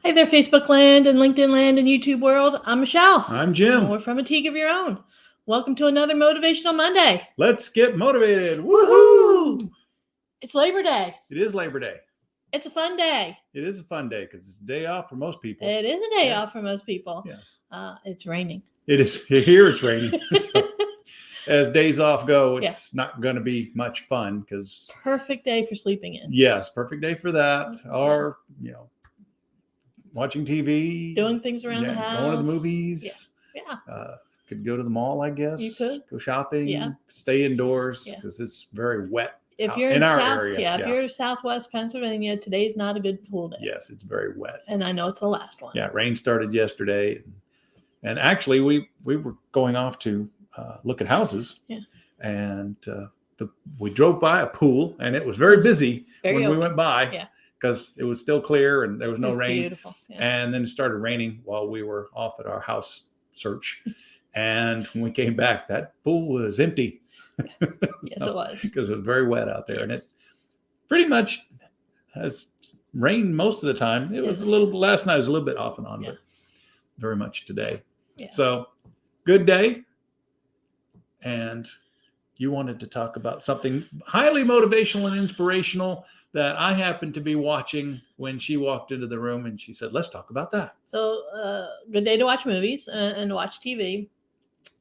Hey there, Facebook land and LinkedIn land and YouTube world. I'm Michelle. I'm Jim. And we're from A Teague of Your Own. Welcome to another Motivational Monday. Let's get motivated. Woohoo! It's Labor Day. It is Labor Day. It's a fun day. It is a fun day because it's a day off for most people. It is a day off for most people. Yes. It's raining. It is. Here it's raining. So, as days off go, it's not going to be much fun because. Perfect day for sleeping in. Yes, perfect day for that. Or, watching TV. Doing things around the house. Going to the movies. Yeah. Could go to the mall, I guess. You could. Go shopping. Yeah. Stay indoors because it's very wet. If you're in our South, area. If you're in Southwest Pennsylvania, today's not a good pool day. Yes, it's very wet. And I know it's the last one. Yeah, rain started yesterday. And actually, we were going off to look at houses. Yeah. And we drove by a pool, and it was very busy when we went by. Yeah. Because it was still clear and there was no rain. Beautiful. Yeah. And then it started raining while we were off at our house search. And when we came back, that pool was empty. Yes, it was. Because it was very wet out there. Yes. And it pretty much has rained most of the time. It was a little, last night was a little bit off and on, but very much today. Yeah. So good day. And you wanted to talk about something highly motivational and inspirational that I happened to be watching when she walked into the room, and she said, let's talk about that. So good day to watch movies and watch TV.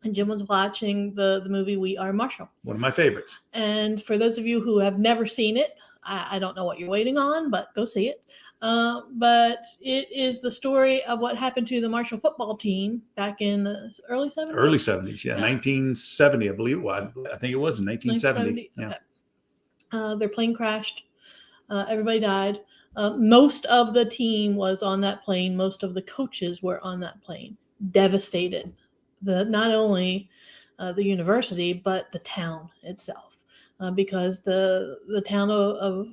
And Jim was watching the movie We Are Marshall. One of my favorites. And for those of you who have never seen it, I don't know what you're waiting on, but go see it. But it is the story of what happened to the Marshall football team back in the early 70s? Early 70s, yeah. 1970, I believe. Well, I think it was in 1970. Yeah. Okay. Their plane crashed. Everybody died. Most of the team was on that plane. Most of the coaches were on that plane. Devastated. Not only the university, but the town itself. Because the town of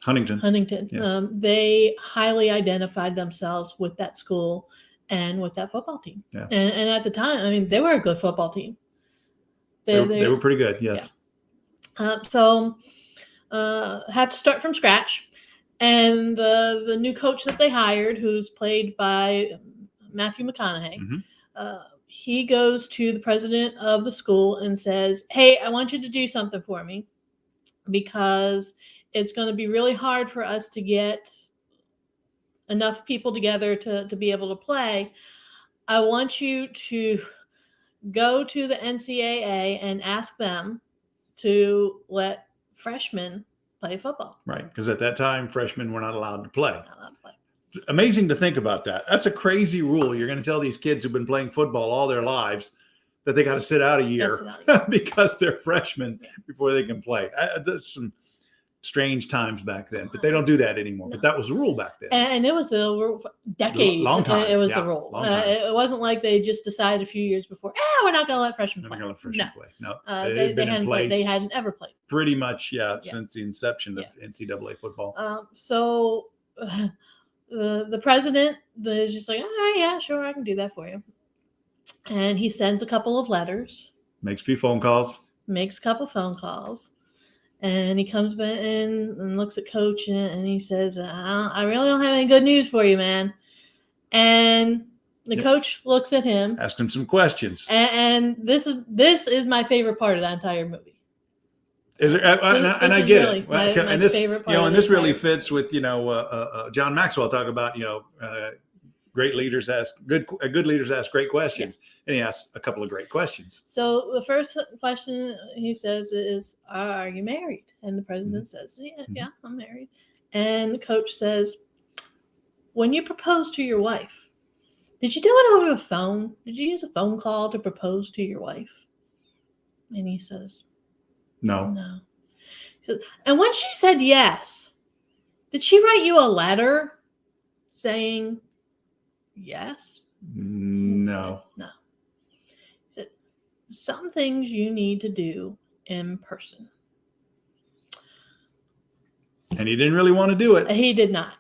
Huntington, they highly identified themselves with that school and with that football team. Yeah. And at the time, I mean, they were a good football team. They were pretty good, yes. Yeah. Have to start from scratch. And the new coach that they hired, who's played by Matthew McConaughey, he goes to the president of the school and says, hey, I want you to do something for me because it's going to be really hard for us to get enough people together to be able to play. I want you to go to the NCAA and ask them to let freshmen play football. Right, because at that time, freshmen were not allowed to play. It's amazing to think about that. That's a crazy rule. You're going to tell these kids who've been playing football all their lives that they got to sit out a year because they're freshmen before they can play. There's some strange times back then, but they don't do that anymore. But that was the rule back then. And it was the rule for decades. Long time. It was the rule. It wasn't like they just decided a few years before, we're not going to let freshmen play. We're not going to let freshmen play. No. They hadn't ever played. Pretty much, since the inception of NCAA football. So the president is just like, yeah, sure, I can do that for you. And he sends a couple of letters. Makes a few phone calls. And he comes back in and looks at Coach and he says, I really don't have any good news for you, man. And the coach looks at him. Asked him some questions. And this is my favorite part of that entire movie. Is there, and I get it. My this, favorite part and this really fits with, John Maxwell talk about, great leaders good leaders ask great questions. And he asks a couple of great questions. So the first question he says is, are you married? And the president says, yeah, I'm married. And the coach says, when you proposed to your wife, did you do it over the phone? Did you use a phone call to propose to your wife? And he says, No. He says, and when she said yes, did she write you a letter saying yes? No. No. He said, some things you need to do in person. And he didn't really want to do it. He did not.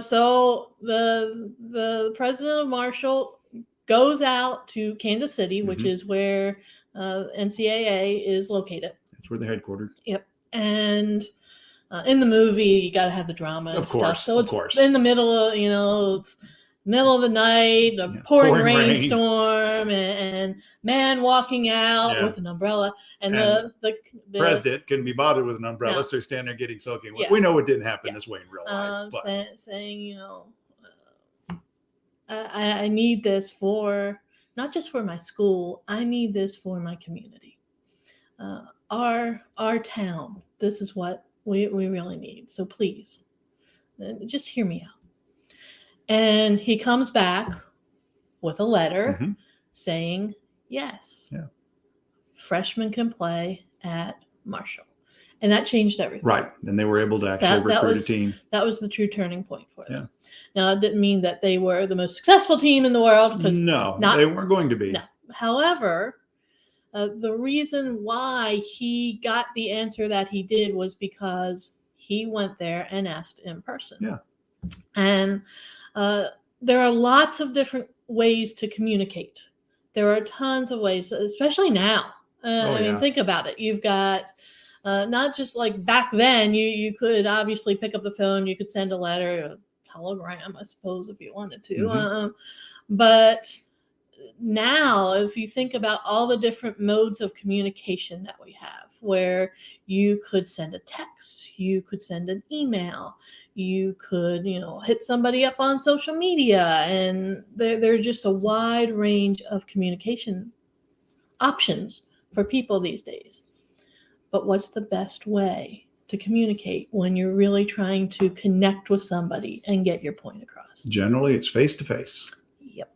So the president of Marshall goes out to Kansas City, which is where NCAA is located. That's where they're headquartered. Yep. And in the movie, you got to have the drama and Of course, stuff. So of it's course. in the middle of, it's middle of the night, a pouring rainstorm, and man walking out with an umbrella, and the president couldn't be bothered with an umbrella, so he's standing there getting soaking wet. We know it didn't happen this way in real life. But. Saying, I need this for not just for my school. I need this for my community, our town. This is what we really need. So please, just hear me out. And he comes back with a letter saying, yes, freshmen can play at Marshall. And that changed everything. Right. And they were able to actually recruit a team. That was the true turning point for them. Yeah. Now, it didn't mean that they were the most successful team in the world. No, they weren't going to be. No. However, the reason why he got the answer that he did was because he went there and asked in person. Yeah. And there are lots of different ways to communicate. There are tons of ways, especially now. I mean, think about it. You've got not just like back then, you could obviously pick up the phone, you could send a letter, a telegram, I suppose, if you wanted to. But now, if you think about all the different modes of communication that we have, where you could send a text, you could send an email, you could, hit somebody up on social media, and there's just a wide range of communication options for people these days. But what's the best way to communicate when you're really trying to connect with somebody and get your point across? Generally, it's face-to-face. Yep.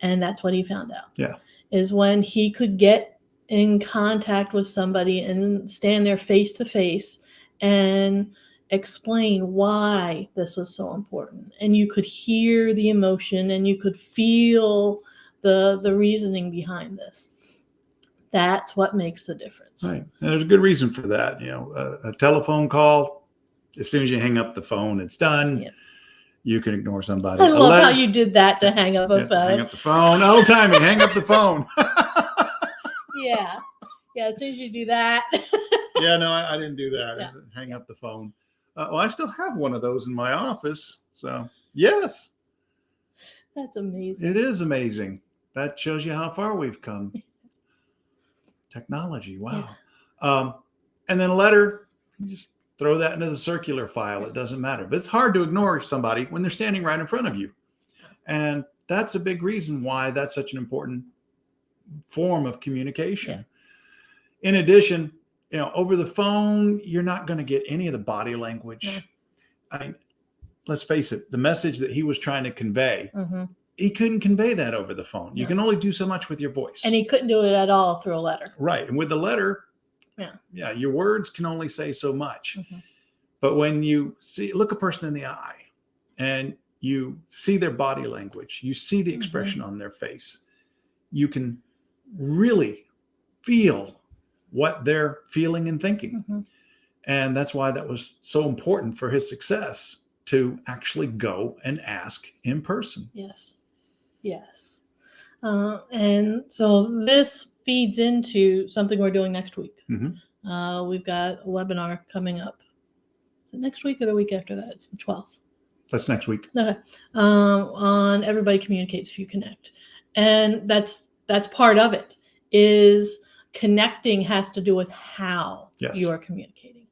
And that's what he found out. Yeah. Is when he could get in contact with somebody and stand there face-to-face and explain why this was so important. And you could hear the emotion and you could feel the reasoning behind this. That's what makes the difference. Right. And there's a good reason for that. A telephone call, as soon as you hang up the phone, it's done. Yep. You can ignore somebody. I love how you did that to hang up a phone. Hang up the phone. Old timey, hang up the phone. Yeah. As soon as you do that. Yeah, no, I didn't do that. Yeah. Hang up the phone. Well, I still have one of those in my office. So, yes. That's amazing. It is amazing. That shows you how far we've come. Technology. Wow. Yeah. And then a letter, you just throw that into the circular file. It doesn't matter. But it's hard to ignore somebody when they're standing right in front of you. And that's a big reason why that's such an important form of communication. Yeah. In addition, over the phone, you're not going to get any of the body language. Yeah. I mean, let's face it, the message that he was trying to convey, he couldn't convey that over the phone. You can only do so much with your voice. And he couldn't do it at all through a letter. Right. And with the letter, your words can only say so much. But when you look a person in the eye and you see their body language, you see the expression on their face, you can really feel what they're feeling and thinking. And that's why that was so important for his success, to actually go and ask in person. Yes. And so this feeds into something we're doing next week. We've got a webinar coming up. Is it next week or the week after that? It's the 12th. That's next week. Okay. On Everybody Communicates If You Connect. And that's part of it, is connecting has to do with how you are communicating.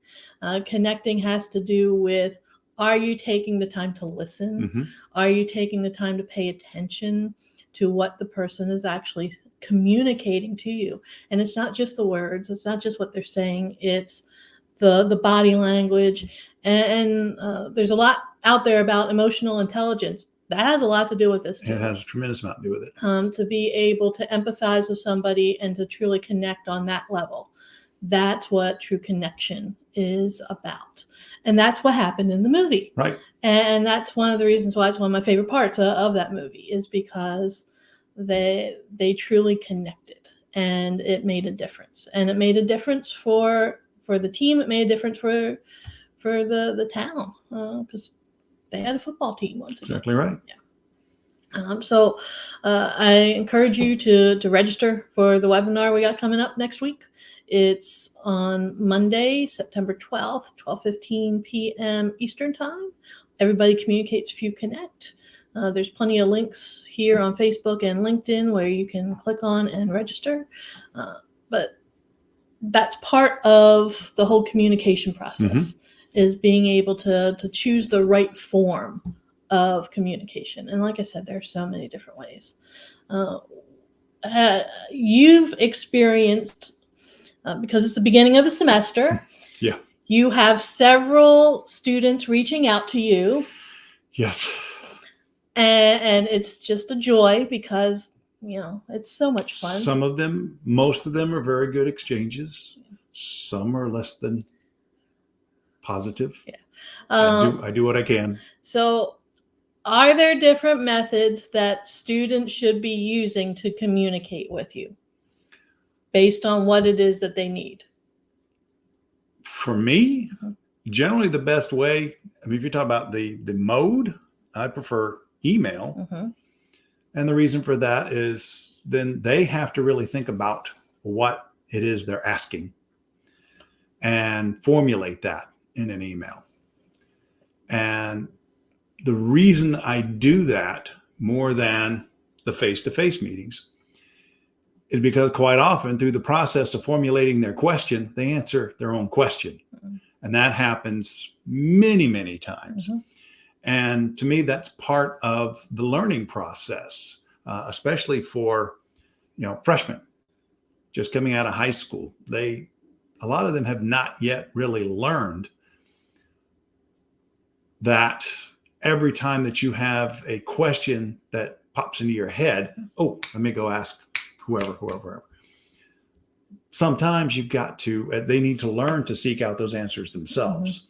Connecting has to do with, are you taking the time to listen? Are you taking the time to pay attention to what the person is actually communicating to you? And it's not just the words. It's not just what they're saying. It's the body language. And there's a lot out there about emotional intelligence. That has a lot to do with this too. It has a tremendous amount to do with it. To be able to empathize with somebody and to truly connect on that level. That's what true connection is about. And that's what happened in the movie. Right. And that's one of the reasons why it's one of my favorite parts of that movie, is because they truly connected and it made a difference. And it made a difference for the team. It made a difference for the town, because they had a football team once again. Exactly right. Yeah. So I encourage you to register for the webinar we got coming up next week. It's on Monday, September 12th, 12:15 p.m. Eastern Time. Everybody Communicates Few Connect. There's plenty of links here on Facebook and LinkedIn where you can click on and register. But that's part of the whole communication process, is being able to choose the right form of communication. And like I said, there are so many different ways. You've experienced, because it's the beginning of the semester, yeah, you have several students reaching out to you. Yes. And it's just a joy because, it's so much fun. Some of them, most of them are very good exchanges. Some are less than positive. Yeah. I do what I can. So are there different methods that students should be using to communicate with you based on what it is that they need? For me, generally the best way, if you talk about the mode, I prefer email. And the reason for that is then they have to really think about what it is they're asking and formulate that in an email. And the reason I do that more than the face-to-face meetings is because quite often through the process of formulating their question, they answer their own question. And that happens many, many times. And to me, that's part of the learning process, especially for, freshmen just coming out of high school. A lot of them have not yet really learned that every time that you have a question that pops into your head, oh, let me go ask whoever. Sometimes they need to learn to seek out those answers themselves.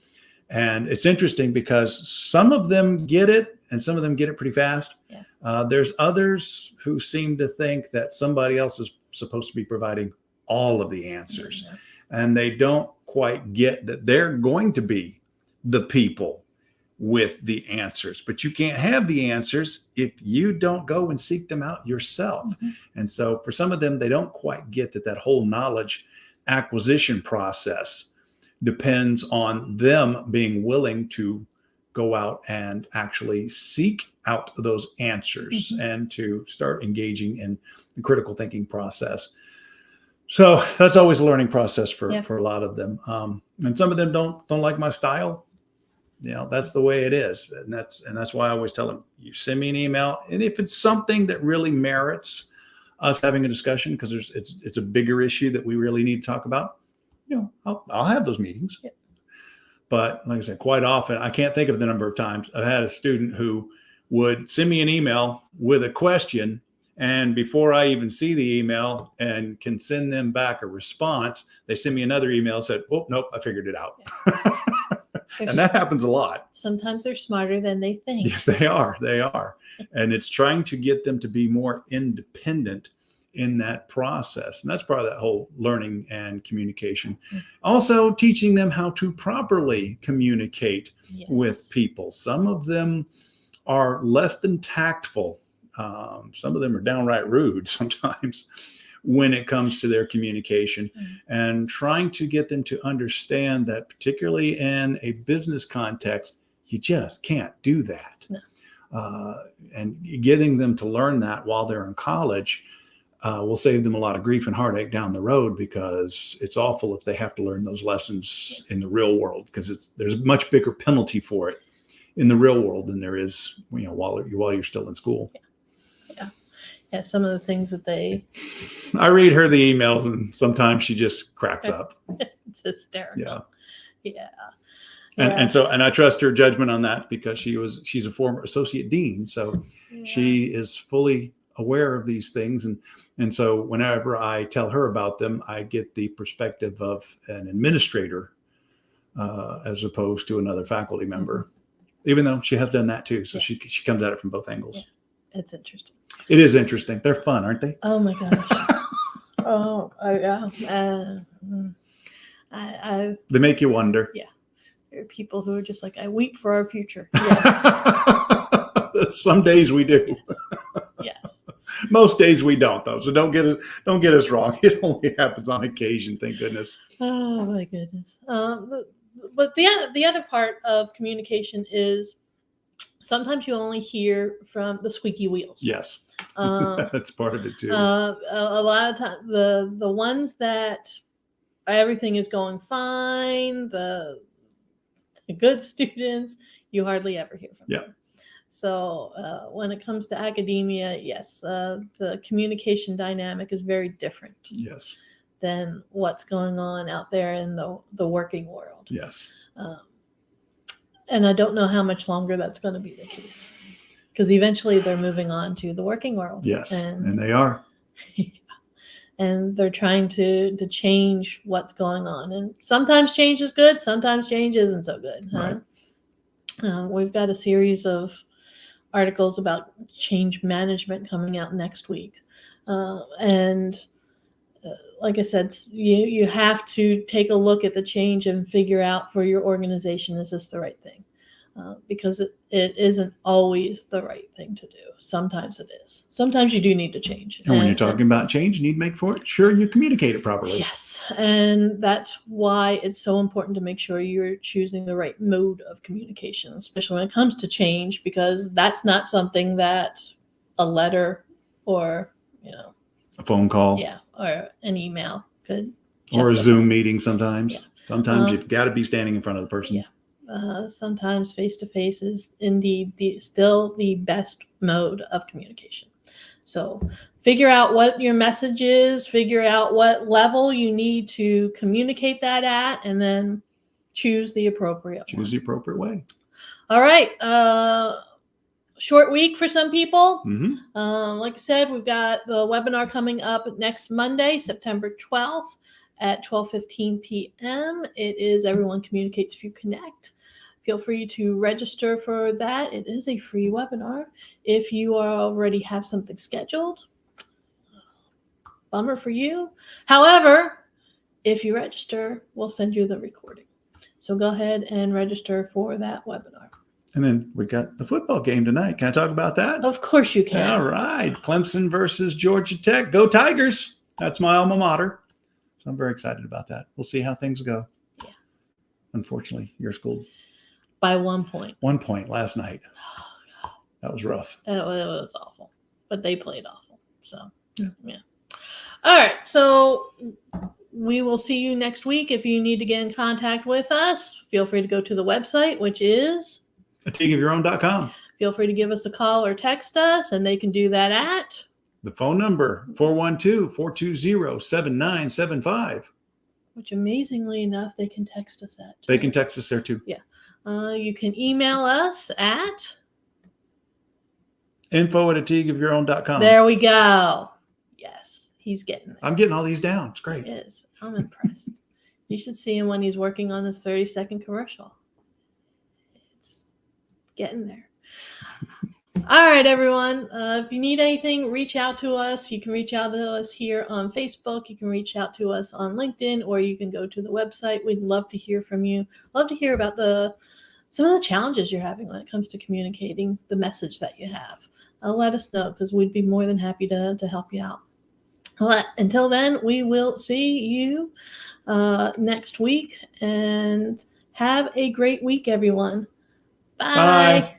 And it's interesting because some of them get it and some of them get it pretty fast. There's others who seem to think that somebody else is supposed to be providing all of the answers. And they don't quite get that they're going to be the people with the answers. But you can't have the answers if you don't go and seek them out yourself. And so for some of them, they don't quite get that whole knowledge acquisition process depends on them being willing to go out and actually seek out those answers and to start engaging in the critical thinking process. So that's always a learning process for a lot of them. And some of them don't like my style. That's the way it is. And that's why I always tell them, you send me an email. And if it's something that really merits us having a discussion, because it's a bigger issue that we really need to talk about, I'll have those meetings. But like I said, quite often, I can't think of the number of times I've had a student who would send me an email with a question, and before I even see the email and can send them back a response, they send me another email and said, oh, nope, I figured it out. And that happens a lot. Sometimes they're smarter than they think. Yes, they are. And it's trying to get them to be more independent in that process. And that's part of that whole learning and communication. Also teaching them how to properly communicate with people. Some of them are less than tactful. Some of them are downright rude sometimes when it comes to their communication, and trying to get them to understand that, particularly in a business context, you just can't do that. And getting them to learn that while they're in college will save them a lot of grief and heartache down the road, because it's awful if they have to learn those lessons in the real world, because there's a much bigger penalty for it in the real world than there is, while you're still in school. Yeah, some of the things that I read her the emails and sometimes she just cracks up. It's hysterical. Yeah. And I trust her judgment on that, because she's a former associate dean. So she is fully aware of these things. And so whenever I tell her about them, I get the perspective of an administrator as opposed to another faculty member, even though she has done that too. So she comes at it from both angles. Yeah. It's interesting. It is interesting. They're fun, aren't they? Oh my gosh. They make you wonder. Yeah. There are people who are just like, I weep for our future. Yes. Some days we do. Yes. Most days we don't, though. So don't get us wrong. It only happens on occasion. Thank goodness. Oh my goodness. But the other part of communication is sometimes you only hear from the squeaky wheels. Yes. That's part of it too. A lot of times the ones that everything is going fine, the good students, you hardly ever hear from them. So when it comes to academia, yes, the communication dynamic is very different. Yes. Than what's going on out there in the working world. Yes. And I don't know how much longer that's going to be the case, because eventually they're moving on to the working world. Yes, and they are. And they're trying to change what's going on. And sometimes change is good. Sometimes change isn't so good. Right. We've got a series of articles about change management coming out next week. Like I said, you have to take a look at the change and figure out for your organization, is this the right thing? Because it isn't always the right thing to do. Sometimes it is. Sometimes you do need to change. And when you're talking about change, you need to make sure you communicate it properly. Yes. And that's why it's so important to make sure you're choosing the right mode of communication, especially when it comes to change, because that's not something that a letter or, a phone call. Yeah. Or an email could. Or a Zoom meeting sometimes. Yeah. Sometimes you've got to be standing in front of the person. Yeah. Sometimes face-to-face is indeed still the best mode of communication. So figure out what your message is, figure out what level you need to communicate that at, and then choose the appropriate way. All right. Short week for some people. Mm-hmm. Like I said, we've got the webinar coming up next Monday, September 12th at 12:15 p.m. It is Everyone Communicates If You Connect. Feel free to register for that. It is a free webinar. If you already have something scheduled, bummer for you. However, if you register, we'll send you the recording. So go ahead and register for that webinar. And then we got the football game tonight. Can I talk about that? Of course you can. All right. Clemson versus Georgia Tech. Go Tigers. That's my alma mater. So I'm very excited about that. We'll see how things go. Yeah. Unfortunately, your school. By 1 point. 1 point last night. That was rough. It was awful. But they played awful. So, yeah. All right. So we will see you next week. If you need to get in contact with us, feel free to go to the website, which is ateagueofyourown.com. Feel free to give us a call or text us, and they can do that at the phone number 412-420-7975. Which, amazingly enough, they can text us at. They can text us there too. Yeah. You can email us at info@ateagueofyourown.com. There we go. Yes, he's getting there. I'm getting all these down. It's great. He is. I'm impressed. You should see him when he's working on his 30-second commercial. It's getting there. All right, everyone. If you need anything, reach out to us. You can reach out to us here on Facebook. You can reach out to us on LinkedIn, or you can go to the website. We'd love to hear from you. Love to hear about some of the challenges you're having when it comes to communicating the message that you have. Let us know, because we'd be more than happy to help you out. Until then, we will see you next week, and have a great week, everyone. Bye.